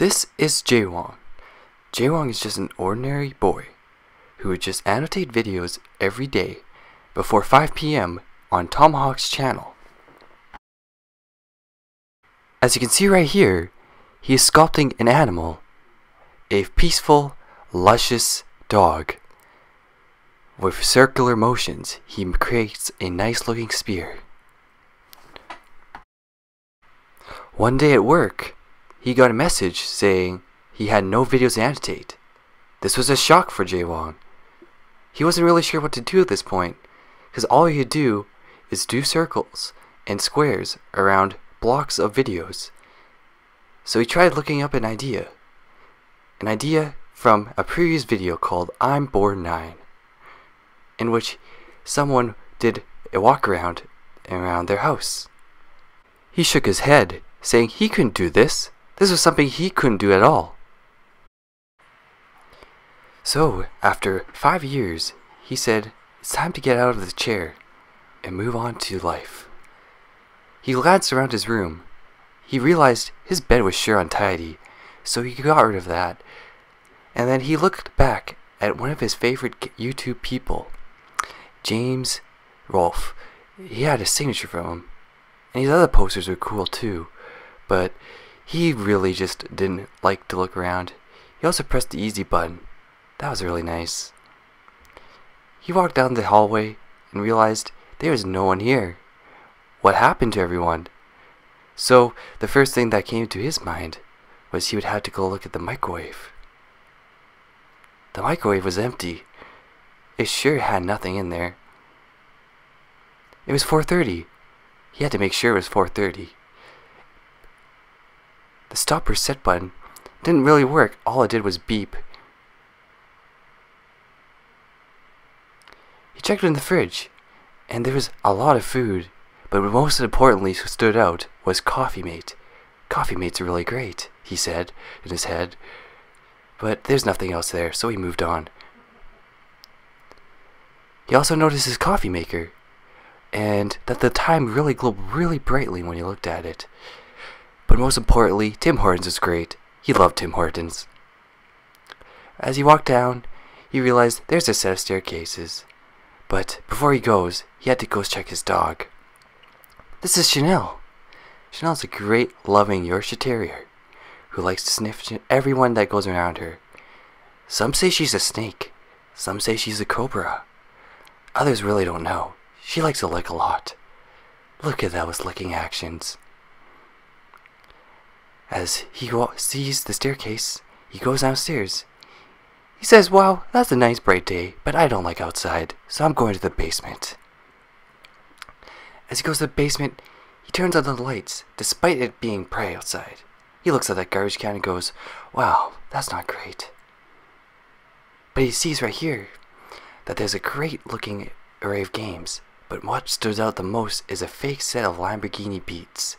This is JWong. JWong is just an ordinary boy who would just annotate videos every day before 5 p.m. on Tomahawk's channel. As you can see right here, he is sculpting an animal, a peaceful, luscious dog. With circular motions, he creates a nice looking spear. One day at work, he got a message saying he had no videos to annotate. This was a shock for JWong. He wasn't really sure what to do at this point, because all he could do is do circles and squares around blocks of videos. So he tried looking up an idea from a previous video called I'm Bored 9, in which someone did a walk around their house. He shook his head, saying he couldn't do this. This was something he couldn't do at all. So, after 5 years, he said, it's time to get out of the chair and move on to life. He glanced around his room. He realized his bed was sure untidy, so he got rid of that. And then he looked back at one of his favorite YouTube people, James Rolfe. He had a signature from him, and his other posters were cool too, but he really just didn't like to look around. He also pressed the easy button. That was really nice. He walked down the hallway and realized there was no one here. What happened to everyone? So the first thing that came to his mind was he would have to go look at the microwave. The microwave was empty. It sure had nothing in there. It was 4:30. He had to make sure it was 4:30. The stop reset button didn't really work. All it did was beep. He checked in the fridge, and there was a lot of food, but what most importantly stood out was Coffee Mate. Coffee Mate's really great, he said in his head, but there's nothing else there, so he moved on. He also noticed his coffee maker, and that the time really glowed really brightly when he looked at it. But most importantly, Tim Hortons is great. He loved Tim Hortons. As he walked down, he realized there's a set of staircases. But before he goes, he had to go check his dog. This is Chanel. Chanel's a great, loving Yorkshire Terrier who likes to sniff everyone that goes around her. Some say she's a snake. Some say she's a cobra. Others really don't know. She likes to lick a lot. Look at those licking actions. As he sees the staircase, he goes downstairs. He says, wow, that's a nice bright day, but I don't like outside, so I'm going to the basement. As he goes to the basement, he turns on the lights, despite it being bright outside. He looks at that garbage can and goes, wow, that's not great. But he sees right here that there's a great looking array of games, but what stood out the most is a fake set of Lamborghini Beats.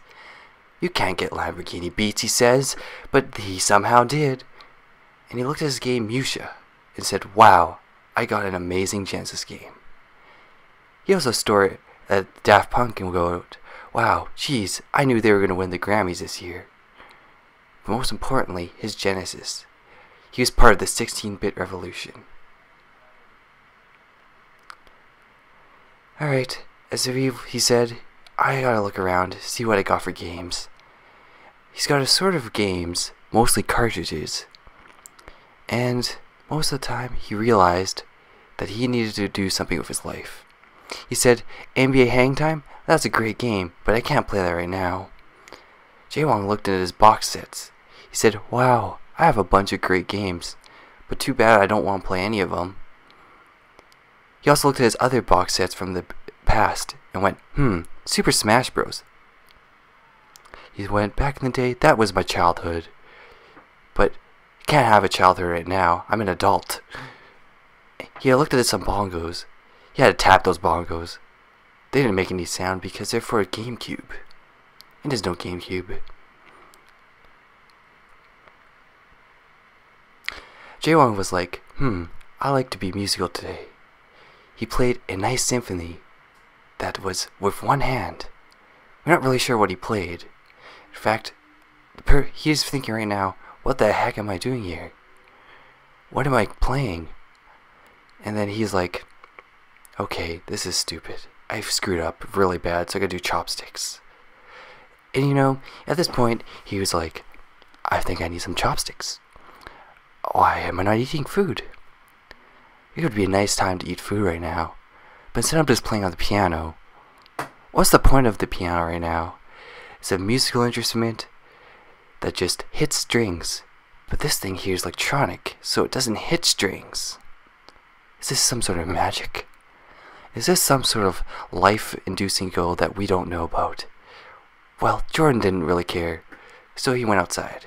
You can't get Lamborghini Beats, he says, but he somehow did. And he looked at his game Musha and said, wow, I got an amazing Genesis game. He also stored at Daft Punk and wrote, wow, geez, I knew they were going to win the Grammys this year. But most importantly, his Genesis. He was part of the 16-bit revolution. Alright, as he said, I gotta look around, see what I got for games. He's got a sort of games, mostly cartridges. And most of the time, he realized that he needed to do something with his life. He said, NBA Hang Time? That's a great game, but I can't play that right now. JWong looked at his box sets. He said, wow, I have a bunch of great games, but too bad I don't want to play any of them. He also looked at his other box sets from the past and went, Super Smash Bros. He went, back in the day, that was my childhood. But can't have a childhood right now. I'm an adult. He looked at some bongos. He had to tap those bongos. They didn't make any sound because they're for a GameCube. And there's no GameCube. JWong was like, I like to be musical today. He played a nice symphony that was with one hand. We're not really sure what he played. In fact, he's thinking right now, what the heck am I doing here? What am I playing? And then he's like, okay, this is stupid. I've screwed up really bad, so I gotta do chopsticks. And you know, at this point, he was like, I think I need some chopsticks. Why am I not eating food? It would be a nice time to eat food right now. But instead I'm just playing on the piano. What's the point of the piano right now? It's a musical instrument that just hits strings. But this thing here is electronic, so it doesn't hit strings. Is this some sort of magic? Is this some sort of life-inducing goal that we don't know about? Well, Jordan didn't really care, so he went outside.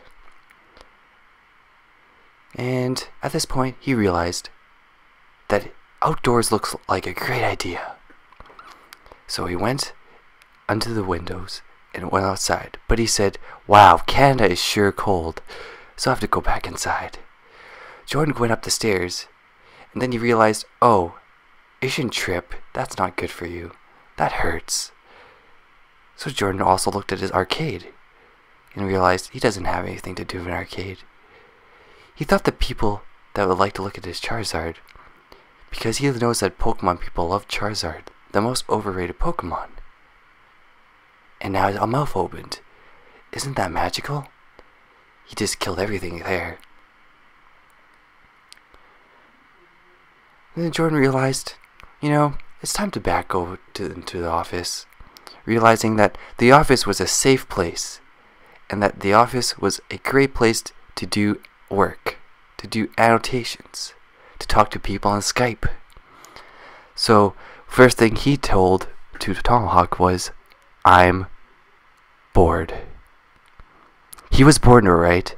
And at this point, he realized that outdoors looks like a great idea. So he went under the windows and went outside. But he said, wow, Canada is sure cold, so I have to go back inside. Jordan went up the stairs, and then he realized, oh, you shouldn't trip. That's not good for you. That hurts. So Jordan also looked at his arcade and realized he doesn't have anything to do in an arcade. He thought the people that would like to look at his Charizard, because he knows that Pokemon people love Charizard, the most overrated Pokemon. And now his mouth opened. Isn't that magical? He just killed everything there. And then Jordan realized, you know, it's time to back over into the office, realizing that the office was a safe place, and that the office was a great place to do work, to do annotations, to talk to people on Skype. So, first thing he told to Tomahawk was, I'm bored. He was bored, right?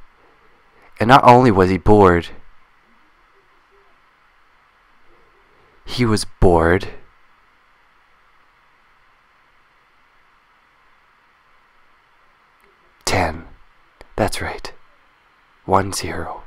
And not only was he bored, he was bored. That's right. 10.